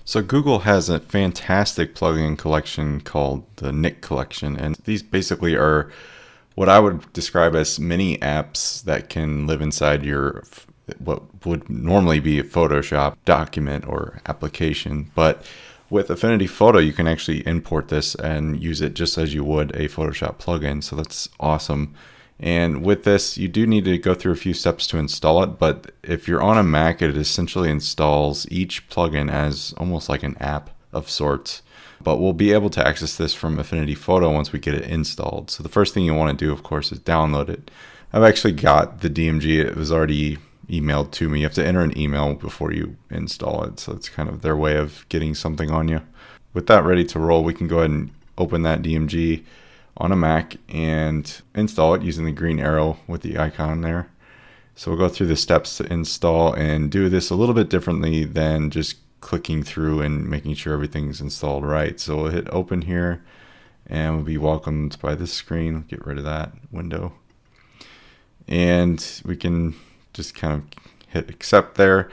So Google has a fantastic plugin collection called the Nick collection, and these basically are what I would describe as mini apps that can live inside your what would normally be a Photoshop document or application. But with Affinity Photo, you can actually import this and use it just as you would a Photoshop plugin. So that's awesome. And with this, you do need to go through a few steps to install it. But if you're on a Mac, it essentially installs each plugin as almost like an app of sorts. But we'll be able to access this from Affinity Photo once we get it installed. So the first thing you want to do, of course, is download it. I've actually got the DMG. It was already emailed to me. You have to enter an email before you install it. So it's kind of their way of getting something on you. With that ready to roll, we can go ahead and open that DMG on a Mac and install it using the green arrow with the icon there. So we'll go through the steps to install and do this a little bit differently than just clicking through and making sure everything's installed right. So we'll hit open here and we'll be welcomed by this screen. Get rid of that window. And we can just kind of hit accept there.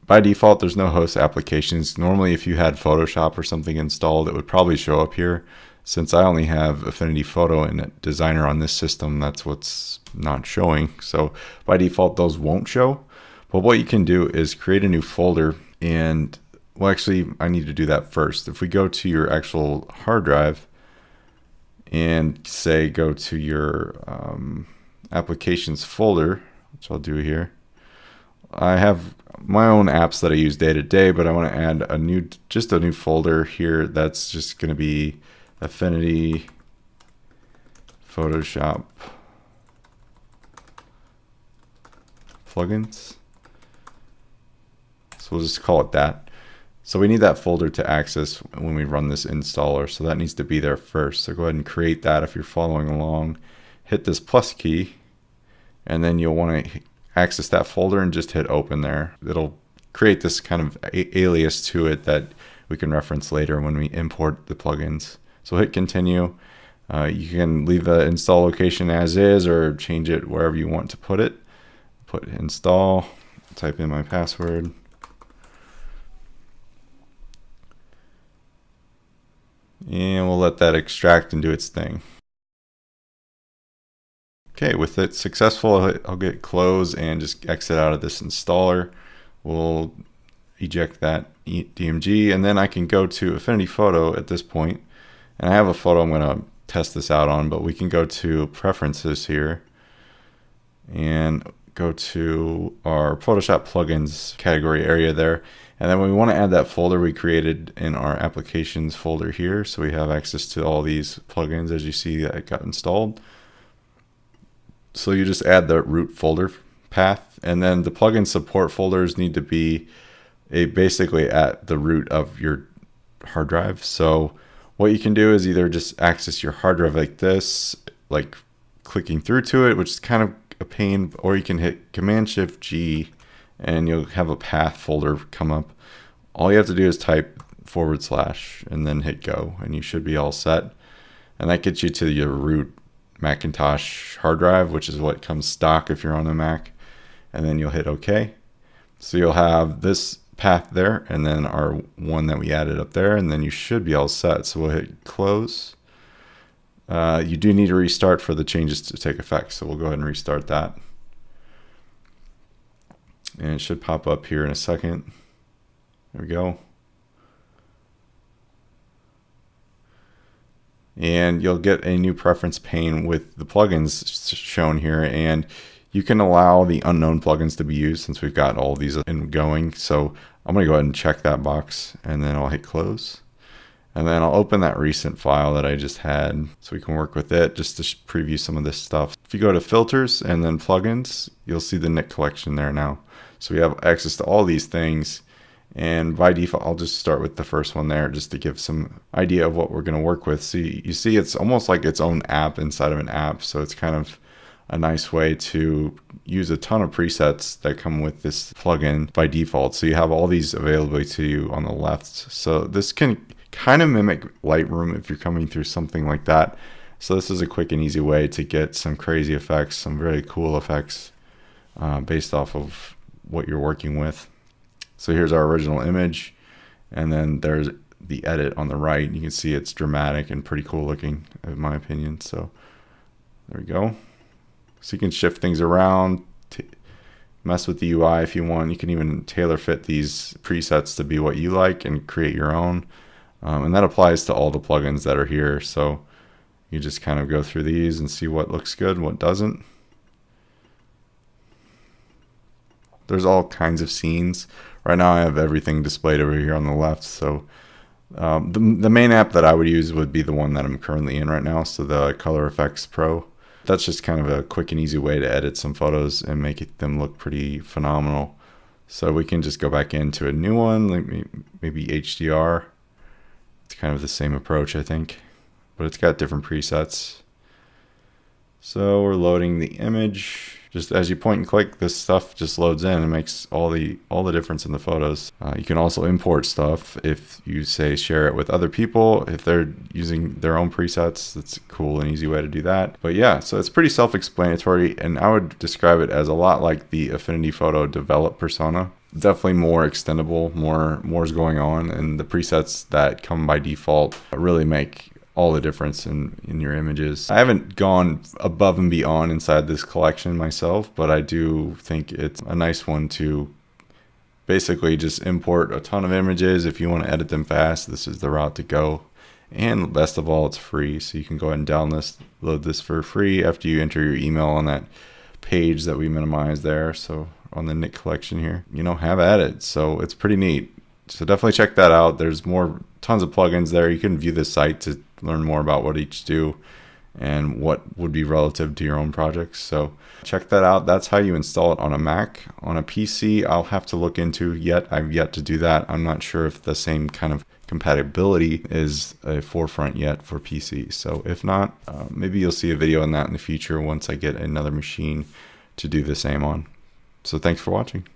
By default, there's no host applications. Normally, if you had Photoshop or something installed, it would probably show up here. Since I only have Affinity Photo and Designer on this system, that's what's not showing. So by default, those won't show. But what you can do is create a new folder. And well, actually, I need to do that first. If we go to your actual hard drive and say go to your applications folder, which I'll do here. I have my own apps that I use day to day, but I want to add a new folder here that's just going to be Affinity Photoshop plugins. So we'll just call it that. So we need that folder to access when we run this installer. So that needs to be there first. So go ahead and create that if you're following along. Hit this plus key, and then you'll want to access that folder and just hit open there. It'll create this kind of alias to it that we can reference later when we import the plugins. So hit continue. You can leave the install location as is or change it wherever you want to put it. Put install, type in my password. And we'll let that extract and do its thing. Okay, with it successful, I'll get close and just exit out of this installer. We'll eject that DMG, and then I can go to Affinity Photo at this point. And I have a photo I'm going to test this out on, but we can go to preferences here and go to our Photoshop plugins category area there. And then we want to add that folder we created in our applications folder here. So we have access to all these plugins as you see that it got installed. So you just add the root folder path, and then the plugin support folders need to be basically at the root of your hard drive. So what you can do is either just access your hard drive like this, like clicking through to it, which is kind of a pain, or you can hit Command-Shift-G and you'll have a path folder come up. All you have to do is type / and then hit go, and you should be all set. And that gets you to your root Macintosh hard drive, which is what comes stock if you're on a Mac. And then you'll hit OK. So you'll have this path there, and then our one that we added up there, and then you should be all set. So we'll hit close. You do need to restart for the changes to take effect, so we'll go ahead and restart that. And it should pop up here in a second. There we go. And you'll get a new preference pane with the plugins shown here, and you can allow the unknown plugins to be used since we've got all these in going. So I'm going to go ahead and check that box, and then I'll hit close. And then I'll open that recent file that I just had so we can work with it just to preview some of this stuff. If you go to filters and then plugins, you'll see the Nick collection there now. So we have access to all these things. And by default, I'll just start with the first one there just to give some idea of what we're going to work with. So you see it's almost like its own app inside of an app. So it's kind of a nice way to use a ton of presets that come with this plugin by default. So you have all these available to you on the left. So this can kind of mimic Lightroom if you're coming through something like that. So this is a quick and easy way to get some crazy effects, some very cool effects based off of what you're working with. So here's our original image, And then there's the edit on the right. You can see it's dramatic and pretty cool looking, in my opinion. So there we go. So you can shift things around, mess with the UI if you want. You can even tailor fit these presets to be what you like and create your own. And that applies to all the plugins that are here. So you just kind of go through these and see what looks good and what doesn't. There's all kinds of scenes. Right now I have everything displayed over here on the left. So the main app that I would use would be the one that I'm currently in right now. So the Color Effects Pro. That's just kind of a quick and easy way to edit some photos and make them look pretty phenomenal. So we can just go back into a new one, like maybe HDR. It's kind of the same approach, I think, but it's got different presets. So we're loading the image. Just as you point and click, this stuff just loads in and makes all the difference in the photos. You can also import stuff if you say share it with other people. If they're using their own presets, that's a cool and easy way to do that. But yeah, so it's pretty self-explanatory, and I would describe it as a lot like the Affinity Photo Develop persona. Definitely more extendable, more is going on, and the presets that come by default really make all the difference in your images. I haven't gone above and beyond inside this collection myself, but I do think it's a nice one to basically just import a ton of images. If you want to edit them fast, this is the route to go. And best of all, it's free, so you can go ahead and download this for free after you enter your email on that page that we minimized there. So on the Nick collection here, have at it. So it's pretty neat. So definitely check that out. There's tons of plugins there. You can view the site to learn more about what each do and what would be relative to your own projects. So check that out. That's how you install it on a Mac. On a PC, I'll have to look into yet. I've yet to do that. I'm not sure if the same kind of compatibility is a forefront yet for PC. So if not, maybe you'll see a video on that in the future once I get another machine to do the same on. So thanks for watching.